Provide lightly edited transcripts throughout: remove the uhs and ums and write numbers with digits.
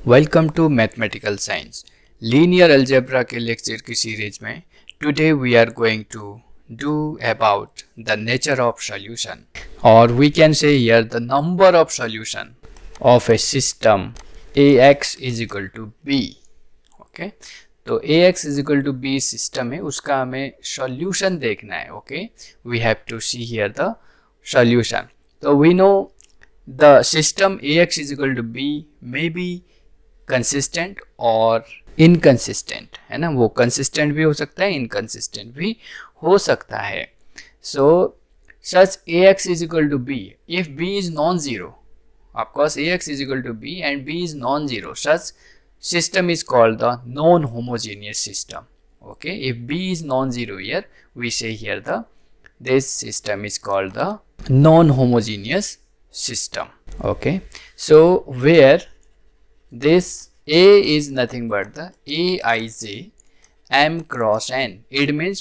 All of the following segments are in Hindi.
Welcome to mathematical science linear algebra के लेक्चर की सीरीज में today we are going to do about the nature of solution और we can say here the number of solution of a system ax is equal to b। Okay, तो ax is equal to b system है, उसका हमें सॉल्यूशन देखना है। Okay, we have to see here the solution. तो we know the system ax is equal to b may be consistent और inconsistent, है ना। वो consistent भी हो सकता है, inconsistent भी हो सकता है। So such ax is equal to b if b is non-zero, of course ax is equal to b and b is non-zero, such system is called the non-homogeneous system. Okay, if b is non-zero here, we say here this system is called the non-homogeneous system. Okay, so where this a is nothing but the aij m cross n, it means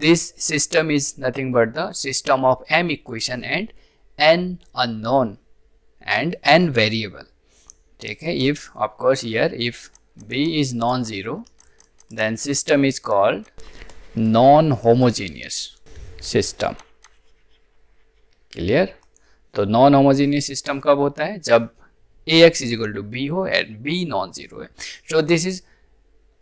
this system is nothing but the system of m equation and n unknown and n variable. ठीक है, if of course here if b is non-zero then system is called non-homogeneous system. Clear? तो नॉन होमोजीनियस सिस्टम कब होता है? जब ax is equal to b हो एंड b नॉन जीरो है। So this is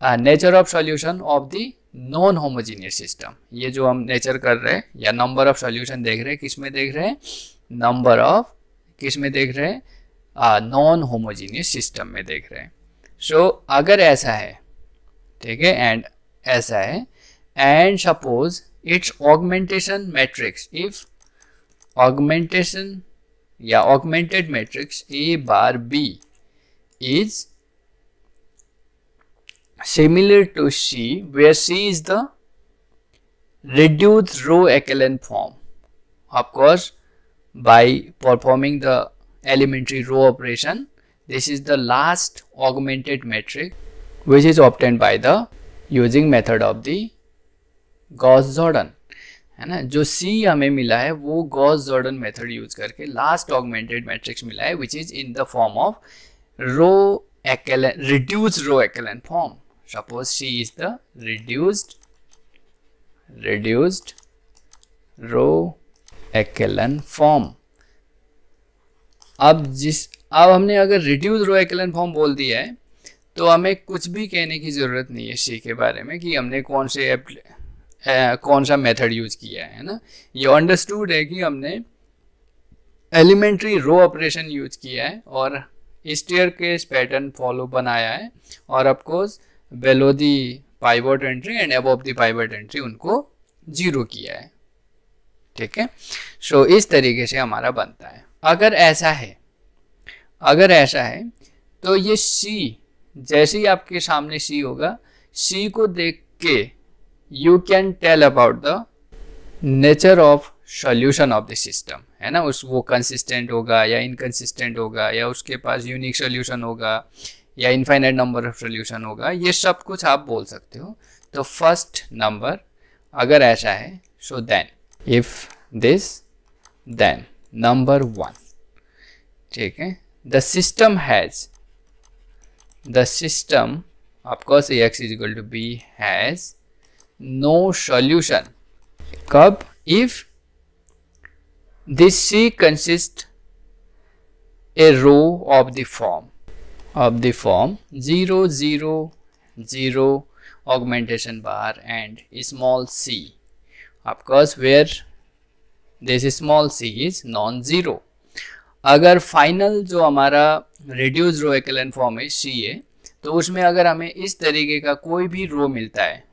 nature of solution of the non homogeneous system. ये जो हम नेचर कर रहे हैं या नंबर ऑफ सॉल्यूशन देख रहे हैं, किस में देख रहे हैं? नंबर ऑफ किस में देख रहे हैं? नॉन होमोजीनियस सिस्टम में देख रहे हैं। सो अगर ऐसा है, ठीक है, एंड ऐसा है, and suppose it's augmentation matrix, if augmentation या augmented matrix A bar B is similar to C, where C is the reduced row echelon form. Of course, by performing the elementary row operation, this is the last augmented matrix which is obtained by the using method of the Gauss-Jordan, है ना। जो C हमें मिला है वो गॉस जॉर्डन मेथड यूज करके लास्ट ऑगमेंटेड मैट्रिक्स मिला है, which is in the form of row echelon, reduced row echelon form. Suppose C is the reduced row echelon form. अब हमने अगर रिड्यूस्ड रो एक्लेन फॉर्म बोल दिया है तो हमें कुछ भी कहने की जरूरत नहीं है C के बारे में कि हमने कौन सा मेथड यूज किया है ना। ये अंडरस्टूड है कि हमने एलिमेंट्री रो ऑपरेशन यूज किया है और स्टेयरकेस पैटर्न फॉलो बनाया है, और of course below the pivot entry and above the pivot entry उनको जीरो किया है। ठीक है, सो इस तरीके से हमारा बनता है। अगर ऐसा है तो ये C, जैसे ही आपके सामने C होगा, C को देख के you can tell about the nature of solution of the system, है ना। वो consistent होगा या inconsistent होगा, या उसके पास unique solution होगा या infinite number of solution होगा, ये सब कुछ आप बोल सकते हो। तो फर्स्ट नंबर अगर ऐसा है, so then if this then number 1, ठीक है, the system of course ax is equal to b has no solution. कब? if this C consists a row of the form 0 0 0 augmentation bar and small c, of course where this small c is non-zero। अगर फाइनल जो हमारा reduced row echelon form है C है, तो उसमें अगर हमें इस तरीके का कोई भी रो मिलता है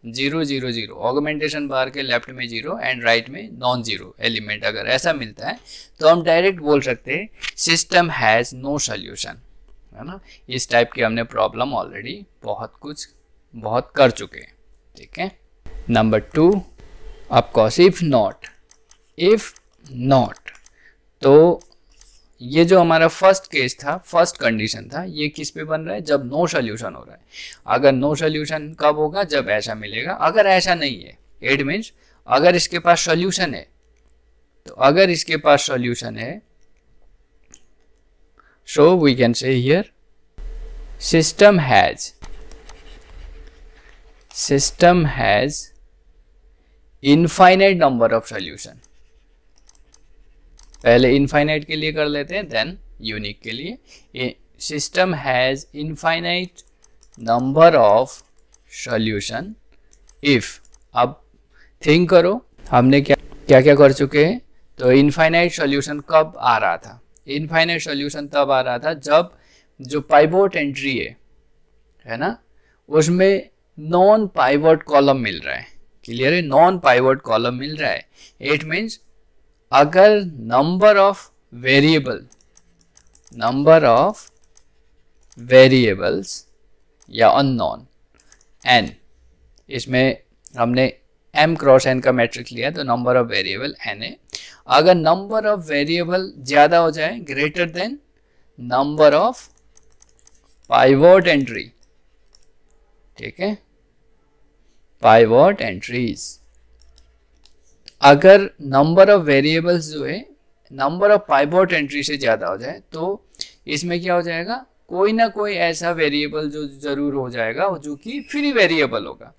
0 0 0, ऑगमेंटेशन बार के लेफ्ट में 0 एंड राइट में नॉन जीरो एलिमेंट, अगर ऐसा मिलता है तो हम डायरेक्ट बोल सकते हैं सिस्टम हैज़ नो सॉल्यूशन, है ना। इस टाइप की हमने प्रॉब्लम ऑलरेडी बहुत कर चुके हैं। ठीक है, नंबर 2, ऑफकोर्स इफ नॉट, तो ये जो हमारा फर्स्ट केस था, फर्स्ट कंडीशन था, ये किस पे बन रहा है? जब नो सोल्यूशन हो रहा है। अगर नो सोल्यूशन कब होगा? जब ऐसा मिलेगा। अगर ऐसा नहीं है, इट मीन्स अगर इसके पास सोल्यूशन है, तो अगर इसके पास सोल्यूशन है, so we can say here system has infinite number of solution. पहले infinite के लिए कर लेते हैं, then unique के लिए. System has infinite number of solution if. अब think करो हमने क्या क्या कर चुके हैं. तो इनफाइनाइट सॉल्यूशन कब आ रहा था? इनफाइनाइट सॉल्यूशन तब आ रहा था जब जो पाइवोट एंट्री है ना, उसमें नॉन पाइवोट कॉलम मिल रहा है. क्लियर है? नॉन पाइवोट कॉलम मिल रहा है. इट मीन्स अगर नंबर ऑफ वेरिएबल्स या अननोन n, इसमें हमने m क्रॉस n का मैट्रिक्स लिया तो नंबर ऑफ वेरिएबल n है. अगर नंबर ऑफ वेरिएबल ज्यादा हो जाए greater than number of pivot entry, ठीक है, पाइवोट एंट्रीज. अगर नंबर ऑफ वेरिएबल्स जो है नंबर ऑफ पाइवोट एंट्री से ज्यादा हो जाए तो इसमें क्या हो जाएगा, कोई ना कोई ऐसा वेरिएबल जो जरूर हो जाएगा जो कि फ्री वेरिएबल होगा.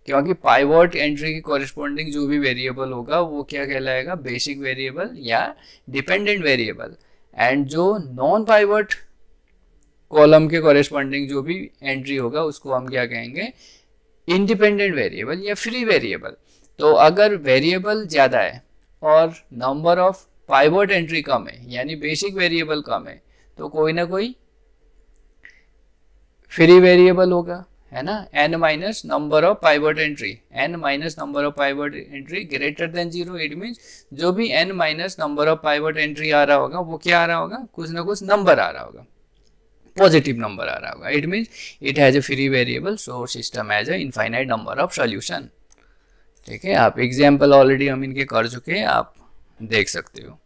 क्योंकि पाइवोट एंट्री की कॉरेस्पॉन्डिंग जो भी वेरिएबल होगा वो क्या कहलाएगा, बेसिक वेरिएबल या डिपेंडेंट वेरिएबल. एंड जो नॉन पाइवोट कॉलम के कॉरेस्पॉन्डिंग जो भी एंट्री होगा उसको हम क्या कहेंगे, इंडिपेंडेंट वेरिएबल या फ्री वेरिएबल. तो अगर वेरिएबल ज़्यादा है और नंबर ऑफ पाइवोट एंट्री कम है यानी बेसिक वेरिएबल कम है तो कोई ना कोई फ्री वेरिएबल होगा, है ना. n minus number of pivot entry, n minus number of pivot entry greater than 0. It means जो भी n minus number of pivot entry आ रहा होगा वो क्या आ रहा होगा, कुछ ना कुछ नंबर आ रहा होगा, पॉजिटिव नंबर आ रहा होगा. It means it has a free variable, so system has a infinite number of solution. ठीक है, आप एग्जाम्पल ऑलरेडी हम इनके कर चुके हैं, आप देख सकते हो.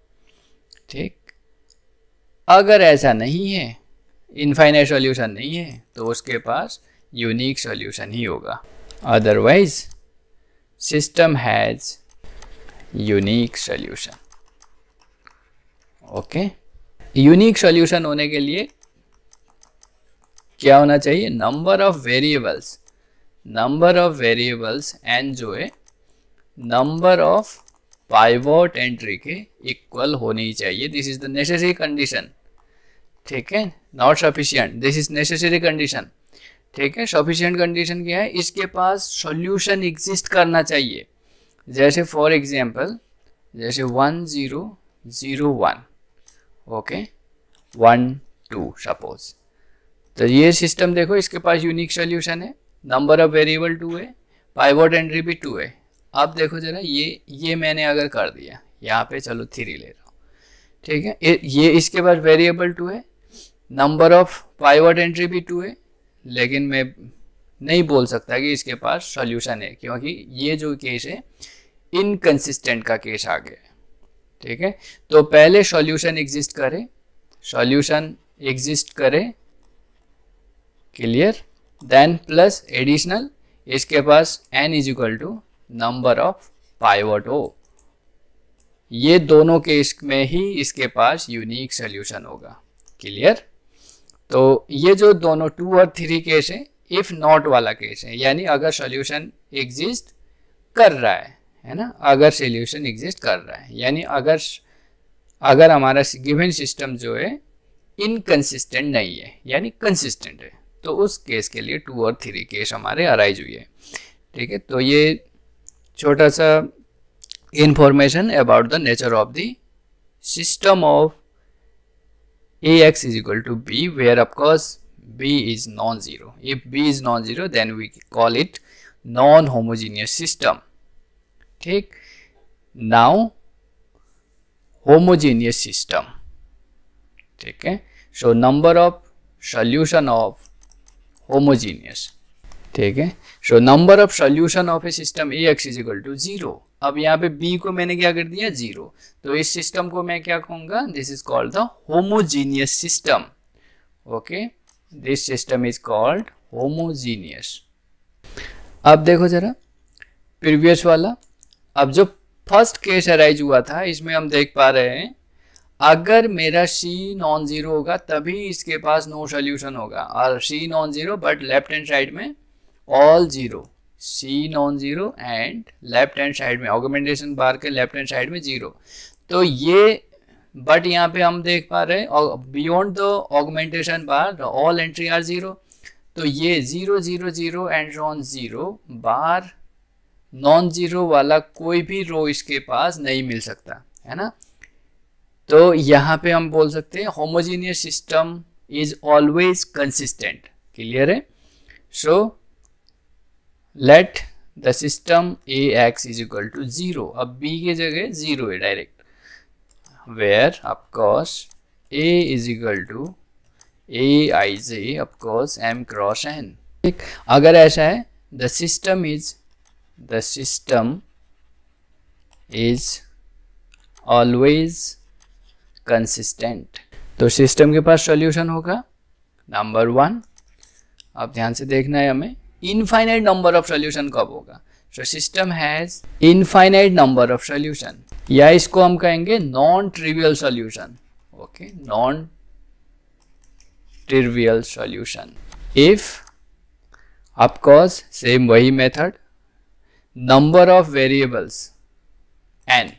ठीक, अगर ऐसा नहीं है, इनफाइनाइट सॉल्यूशन नहीं है, तो उसके पास यूनिक सॉल्यूशन ही होगा. Otherwise system has unique solution. Okay, unique solution होने के लिए क्या होना चाहिए, नंबर ऑफ वेरिएबल्स n जो है नंबर ऑफ पाइवोट एंट्री के इक्वल होनी चाहिए. This is the necessary condition. ठीक है, not sufficient, this is necessary condition. ठीक है, सफिशिएंट कंडीशन क्या है, इसके पास सॉल्यूशन एग्जिस्ट करना चाहिए. जैसे फॉर एग्जांपल जैसे 1 0 0 1, ओके 1 2 सपोज. तो ये सिस्टम देखो, इसके पास यूनिक सॉल्यूशन है, नंबर ऑफ वेरिएबल 2 है, पाइवोट एंट्री भी 2 है. अब देखो जरा, ये मैंने अगर कर दिया यहाँ पे, चलो 3 ले रहा हूँ. ठीक है, ये इसके पास वेरिएबल 2 है, नंबर ऑफ पाइवोट एंट्री भी 2 है, लेकिन मैं नहीं बोल सकता कि इसके पास सॉल्यूशन है क्योंकि ये जो केस है इनकंसिस्टेंट का केस आ गया है. ठीक है, तो पहले सॉल्यूशन एग्जिस्ट करे, क्लियर, देन प्लस एडिशनल इसके पास n is equal to number of pivot हो. ये दोनों केस में ही इसके पास यूनिक सॉल्यूशन होगा. क्लियर. तो ये जो दोनों 2 और 3 केस है इफ नॉट वाला केस है, यानी अगर सॉल्यूशन एग्जिस्ट कर रहा है ना, अगर सॉल्यूशन एग्जिस्ट कर रहा है यानी अगर हमारा गिवन सिस्टम जो है इनकंसिस्टेंट नहीं है यानी कंसिस्टेंट है, तो उस केस के लिए 2 और 3 केस हमारे अराइज हुए हैं. ठीक है, तो ये छोटा सा information about the nature of the system of Ax is equal to B, where of course B is non-zero. If B is non-zero, then we call it non-homogeneous system. ठीक, now homogeneous system. ठीक है, so number of solution of homogeneous. ठीक है, so number of solution of a system Ax is equal to 0. अब यहाँ पे B को मैंने क्या कर दिया 0, तो इस सिस्टम को मैं क्या कहूँगा, this is called the homogeneous system. Okay, this system is called homogeneous. अब देखो जरा प्रीवियस वाला, अब जो फर्स्ट केस अराइज हुआ था इसमें हम देख पा रहे हैं अगर मेरा सी नॉन जीरो होगा तभी इसके पास नो सोल्यूशन होगा, और C non zero but left hand side में all zero, C non zero and left hand side में ऑगमेंटेशन बार के लेफ्ट हैंड साइड में जीरो। तो ये बट यहाँ पे हम देख पा रहे हैं beyond the augmentation bar all entry are zero, तो ये 0 0 0 and on 0 bar non zero वाला कोई भी रो इसके पास नहीं मिल सकता है ना। तो यहाँ पे हम बोल सकते हैं homogeneous system is always consistent. Clear है? So let the system A X is equal to 0, अब b की जगह 0 है direct, where of course A is equal to Aij of course m cross n। अगर ऐसा है the system is always consistent, तो सिस्टम के पास सॉल्यूशन होगा नंबर 1। अब ध्यान से देखना है हमें इनफाइनाइट नंबर ऑफ सॉल्यूशन कब होगा। So system has infinite number of solution, या इसको हम कहेंगे non trivial solution. Okay, non trivial solution if of course same वही method number of variables n,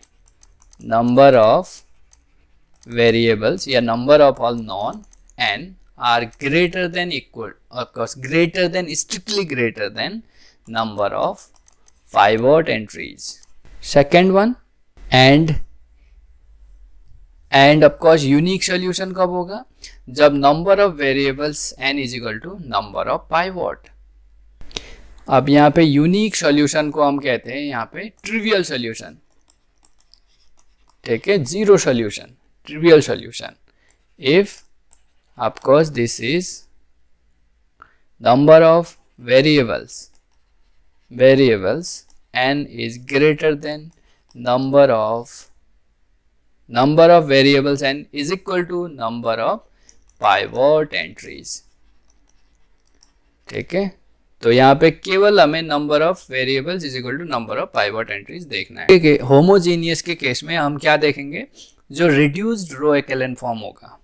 number of variables या number of all non n are greater than equal, of course greater than, strictly greater than number of pivot entries। second one and of course unique solution कब होगा, जब number of variables n is equal to number of pivot। अब यहाँ पे unique solution को हम कहते हैं यहाँ पे trivial solution, ठीक है, zero solution, trivial solution if of course this is number of variables n is greater than number of variables n is equal to number of pivot entries। ठीक है, तो यहाँ पे केवल हमें number of variables is equal to number of pivot entries देखना है। ठीक है, होमोजीनियस के केस में हम क्या देखेंगे, जो रिड्यूस्ड रो एक्लेन फॉर्म होगा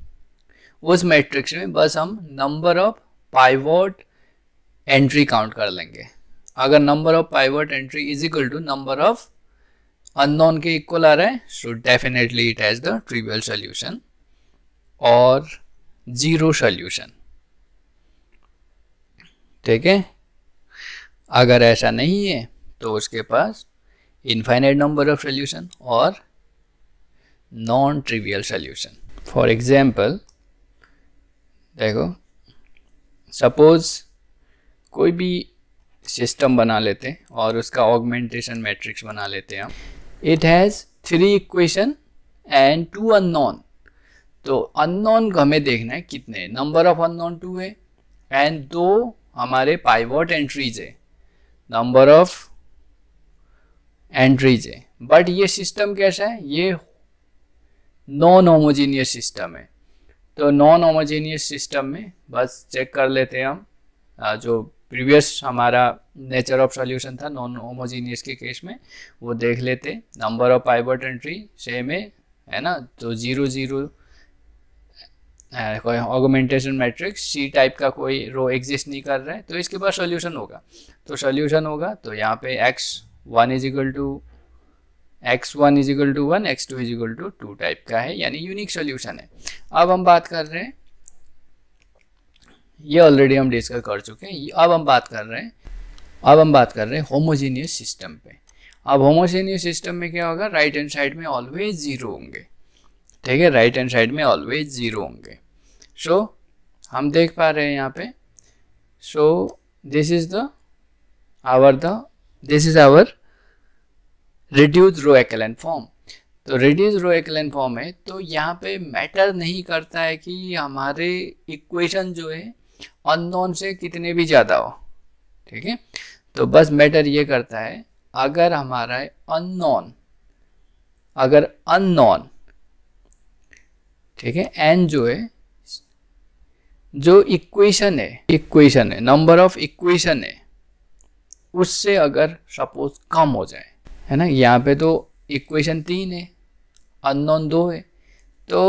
उस मैट्रिक्स में बस हम number of pivot entry count कर लेंगे। अगर number of pivot entry is equal to number of unknown के इक्वल आ रहा है, so definitely it has the trivial solution और जीरो सॉल्यूशन। ठीक है, अगर ऐसा नहीं है तो उसके पास इनफाइनाइट नंबर ऑफ सॉल्यूशन और non trivial solution. For example देखो, सपोज कोई भी सिस्टम बना लेते हैं और उसका ऑगमेंटेशन मैट्रिक्स बना लेते हैं हम। It has 3 equation and 2 unknown. तो अननोन हमें देखना है कितने, नंबर ऑफ अननोन 2 है एंड 2 हमारे पाइवट एंट्रीज है, नंबर ऑफ एंट्रीज है। बट ये सिस्टम कैसा है, ये नॉन होमोजीनियस सिस्टम है। तो नॉन होमोजीनियस सिस्टम में बस चेक कर लेते हैं हम, जो प्रीवियस हमारा नेचर ऑफ सॉल्यूशन था नॉन होमोजीनियस के केस में वो देख लेते। Number of pivot entry same है ना, तो 0 0 कोई ऑगमेंटेशन मैट्रिक्स सी टाइप का कोई रो एग्जिस्ट नहीं कर रहा है, तो इसके पास सॉल्यूशन होगा। तो सॉल्यूशन होगा तो यहाँ पे x1 is equal to 1, x2 is equal to 2 type का है, यानी यूनिक सॉल्यूशन है। अब हम बात कर रहे हैं, ये ऑलरेडी हम डिस्कस कर चुके हैं। अब हम बात कर रहे हैं होमोजीनियस सिस्टम पे। अब होमोजीनियस सिस्टम में क्या होगा, राइट हैंड साइड में ऑलवेज जीरो होंगे। ठीक है, राइट हैंड साइड में ऑलवेज जीरो होंगे। सो हम देख पा रहे हैं यहाँ पे, so this is our reduced row echelon form. तो रिड्यूस्ड रो एक्लेन फॉर्म है, तो यहाँ पे मैटर नहीं करता है कि हमारे इक्वेशन जो है अननोन से कितने भी ज़्यादा हो। ठीक है, तो बस मैटर ये करता है अगर हमारा अननोन ठीक है, एन जो है, जो इक्वेशन है नंबर ऑफ इक्वेशन है, उससे अगर सपोज कम हो जाए, है ना, यहाँ पे तो इक्वेशन 3 है, अननोन 2 है, तो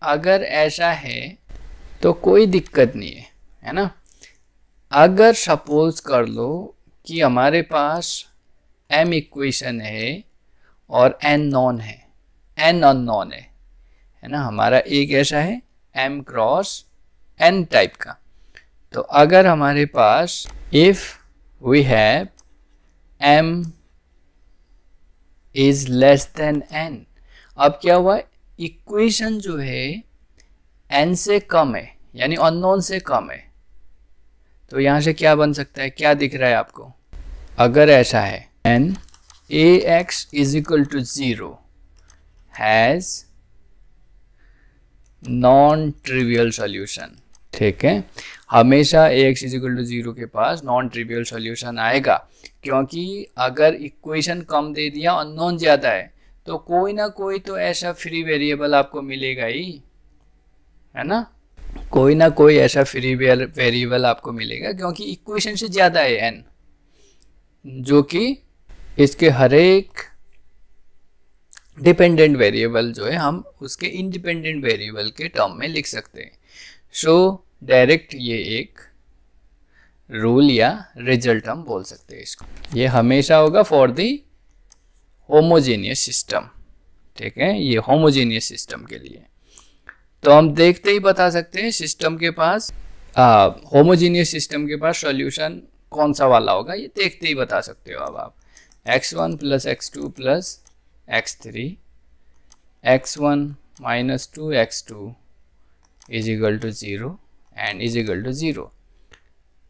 अगर ऐसा है तो कोई दिक्कत नहीं है ना। अगर सपोज कर लो कि हमारे पास m इक्वेशन है और n नॉन है, n अननोन है ना। हमारा एक ऐसा है m क्रॉस n टाइप का। तो अगर हमारे पास if we have m is less than n, अब क्या हुआ, इक्वेशन जो है n से कम है यानी अननोन से कम है। तो यहां से क्या बन सकता है, क्या दिख रहा है आपको, अगर ऐसा है n ax is equal to 0 has non trivial solution. ठीक है, हमेशा ax इज इक्वल टू 0 के पास नॉन ट्रिवियल सॉल्यूशन आएगा, क्योंकि अगर इक्वेशन कम दे दिया, अननोन ज़्यादा है, तो कोई ना कोई तो ऐसा फ्री वेरिएबल आपको मिलेगा ही, है ना। कोई ना कोई ऐसा फ्री वेरिएबल आपको मिलेगा, क्योंकि इक्वेशन से ज़्यादा है n, जो कि इसके हर एक डिपेंडेंट वेरिएबल जो है हम उसके इंडिपेंडेंट वेरिएबल के टर्म में लिख सकते हैं। सो डायरेक्ट ये एक रूल या रिजल्ट हम बोल सकते हैं इसको। ये हमेशा होगा फॉर दी होमोजेनियस सिस्टम। ठीक है, ये होमोजेनियस सिस्टम के लिए। तो हम देखते ही बता सकते हैं सिस्टम के पास, होमोजेनियस सिस्टम के पास सॉल्यूशन कौन सा वाला होगा, ये देखते ही बता सकते हो। अब आप x1 plus x2 plus x3 x1 minus 2x2 is equal to 0 and is equal to 0।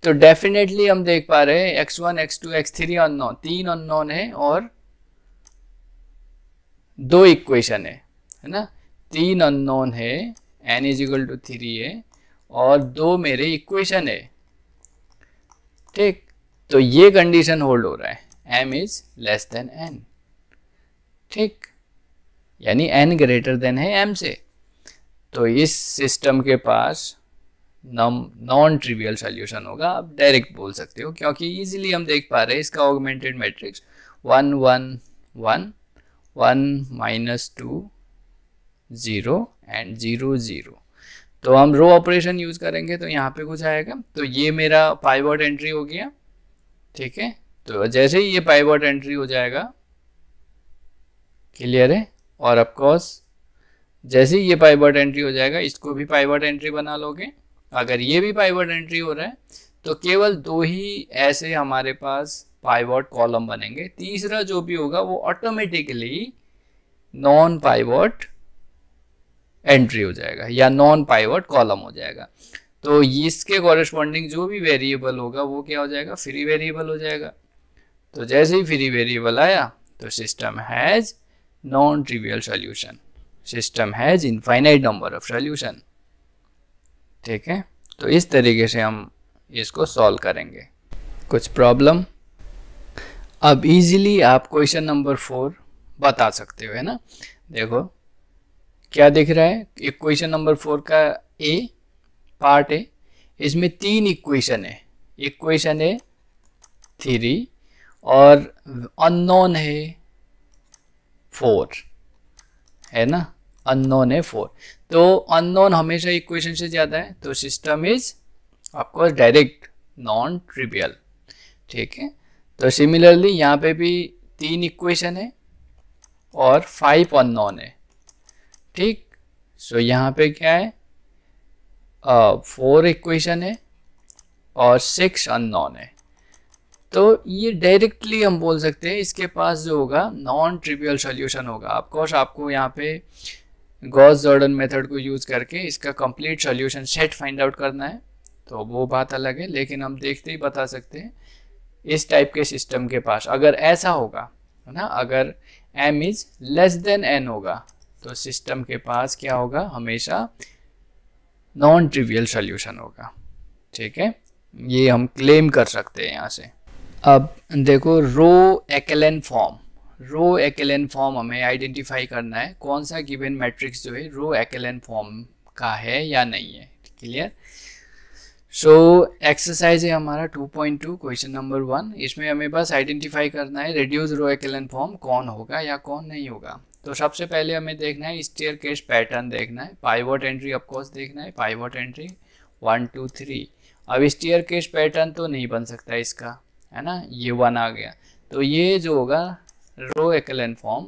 तो डेफिनेटली हम देख पा रहे हैं x1 x2 x3 unknown, 3 unknown है और 2 इक्वेशन है ना। 3 अननोन है, n इज इक्वल टू 3 है और 2 मेरे इक्वेशन है। ठीक, तो ये कंडीशन होल्ड हो रहा है, m is less than n। ठीक, यानी n ग्रेटर देन है m से। तो इस सिस्टम के पास नॉन ट्रिवियल सॉल्यूशन होगा, आप डायरेक्ट बोल सकते हो, क्योंकि इजीली हम देख पा रहे हैं इसका ऑगमेंटेड मैट्रिक्स 1 1 1 1 माइनस 2 0 एंड 0 0। तो हम रो ऑपरेशन यूज करेंगे तो यहाँ पे कुछ आएगा। तो ये मेरा पाइवट एंट्री हो गया। ठीक है, तो जैसे ही ये पाइवट एंट्री हो जाएगा, क्लियर है, और ऑफ कोर्स जैसे ही ये पाइवट एंट्री हो जाएगा, इसको भी पाइवट एंट्री बना लोगे। अगर ये भी पाइवट एंट्री हो रहा है तो केवल 2 ही ऐसे हमारे पास पाइवट कॉलम बनेंगे। तीसरा जो भी होगा वो ऑटोमेटिकली नॉन पाइवट एंट्री हो जाएगा या नॉन पाइवट कॉलम हो जाएगा। तो इसके कॉरेस्पॉन्डिंग जो भी वेरिएबल होगा वो क्या हो जाएगा, फ्री वेरिएबल हो जाएगा। तो जैसे ही फ्री वेरिएबल आया तो system has non trivial solution, system has infinite number of solution. ठीक है, तो इस तरीके से हम इसको सॉल्व करेंगे। कुछ प्रॉब्लम? अब इजीली आप क्वेश्चन नंबर 4 बता सकते हो, है ना। देखो क्या दिख रहा है, इक्वेशन नंबर 4 का ए पार्ट है, इसमें 3 इक्वेशन है। इक्वेशन है 3 और अननोन है 4, है ना, अननोन है 4। तो अननोन हमेशा इक्वेशन से ज़्यादा है, तो system is of course direct non trivial. ठीक है, तो सिमिलरली यहाँ पे भी 3 इक्वेशन है और 5 अननोन है। ठीक, सो यहाँ पे क्या है, 4 इक्वेशन है और 6 अननोन है। तो ये डायरेक्टली हम बोल सकते हैं इसके पास जो होगा नॉन ट्रिवियल सॉल्यूशन होगा। ऑफकोर्स आपको यहाँ पे गॉस जॉर्डन मेथड को यूज़ करके इसका complete solution set find out करना है, तो वो बात अलग है, लेकिन हम देखते ही बता सकते हैं इस टाइप के सिस्टम के पास अगर ऐसा होगा, है ना, अगर m is less than n होगा तो सिस्टम के पास क्या होगा, हमेशा नॉन ट्रिवियल सॉल्यूशन होगा। ठीक है, ये हम क्लेम कर सकते हैं यहाँ से। अब देखो रो एक्लेन फॉर्म, रो एक्लेन फॉर्म हमें आइडेंटिफाई करना है कौन सा गिवन मैट्रिक्स जो है रो एक्लेन फॉर्म का है या नहीं है। क्लियर? सो एक्सरसाइज है हमारा 2.2 क्वेश्चन नंबर 1। इसमें हमें बस आइडेंटिफाई करना है रिड्यूस रो एक्लेन फॉर्म कौन होगा या कौन नहीं होगा। तो सबसे पहले हमें देखना है स्टेयरकेस पैटर्न देखना है, पाइवट एंट्री ऑफ कोर्स देखना है, पाइवट एंट्री 1 2 3। अब स्टेयरकेस पैटर्न तो नहीं बन सकता इसका, है ना, ये 1 आ गया, तो ये जो होगा रो एक्लन फॉर्म,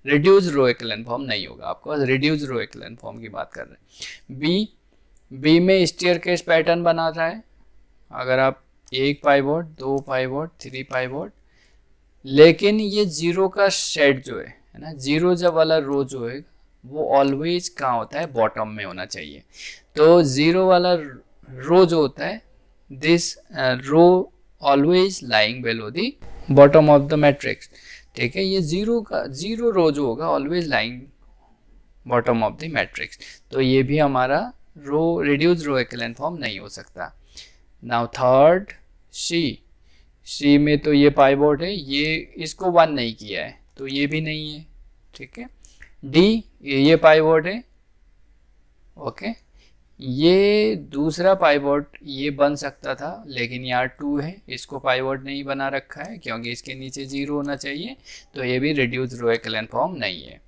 रिड्यूस रो एक्लन फॉर्म नहीं होगा, आपको रिड्यूस रो एक्लन फॉर्म की बात कर रहे हैं। बी में स्टेयरकेस पैटर्न बना रहा है, अगर आप 1 पाइवट 2 पाइवट 3 पाइवट, लेकिन ये 0 का सेट जो है ना, 0 जब वाला रो जो है वो ऑलवेज कहाँ होता है, बॉटम में होना चाहिए। तो 0 वाला रो जो होता है, this row always lying below the bottom of the matrix, ठीक है। ये 0 रो जो होगा always lying bottom of the matrix, तो ये भी हमारा रो रिड्यूस रो एक्लन फॉर्म नहीं हो सकता। नाउ थर्ड सी में तो ये पाइवट है, ये इसको 1 नहीं किया है तो ये भी नहीं है, ठीक है। डी ये पाइवट है, ओके, ये दूसरा पाइवट ये बन सकता था लेकिन यहाँ 2 है, इसको पाइवट नहीं बना रखा है क्योंकि इसके नीचे 0 होना चाहिए, तो ये भी रिड्यूस रो एक्लन फॉर्म नहीं है।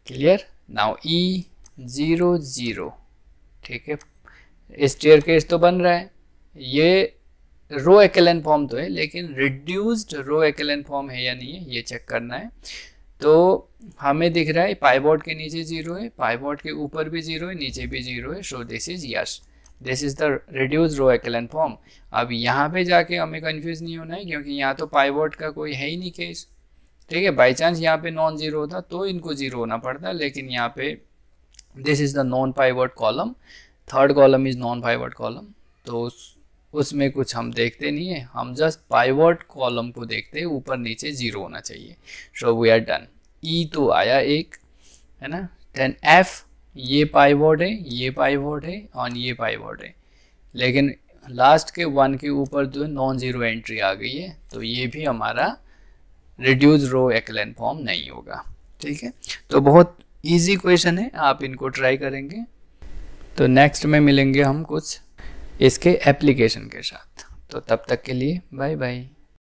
क्लियर। नाउ ई 0 0, ठीक है, स्टेयरकेस तो बन रहा है, ये रो एक्लन फॉर्म तो है लेकिन रिड्यूस्ड रो एक्लन फॉर्म है या नहीं है ये चेक करना है। तो हमें दिख रहा है पाइवट के नीचे 0 है, पाइवट के ऊपर भी 0 है, नीचे भी 0 है, so this is yes, this is the reduced row echelon form. अब यहाँ पे जाके हमें कंफ्यूज नहीं होना है क्योंकि यहाँ तो पाइवट का कोई है ही नहीं केस, ठीक है। बाई चांस यहाँ पे नॉन 0 होता तो इनको 0 होना पड़ता, लेकिन यहाँ पे this is the non pivot column, third column is non pivot column, तो उसमें कुछ हम देखते नहीं है, हम जस्ट पाइवट कॉलम को देखते हैं, ऊपर नीचे 0 होना चाहिए। So we are done. ई तो आया 1, है ना। देन एफ, ये पाइवट है, ये पाइवट है और ये पाइवट है, लेकिन लास्ट के 1 के ऊपर जो नॉन 0 एंट्री आ गई है, तो ये भी हमारा रिड्यूस रो एक्लन फॉर्म नहीं होगा, ठीक है। तो बहुत इजी क्वेश्चन है, आप इनको ट्राई करेंगे तो नेक्स्ट में मिलेंगे हम कुछ इसके एप्लीकेशन के साथ। तो तब तक के लिए बाय बाय।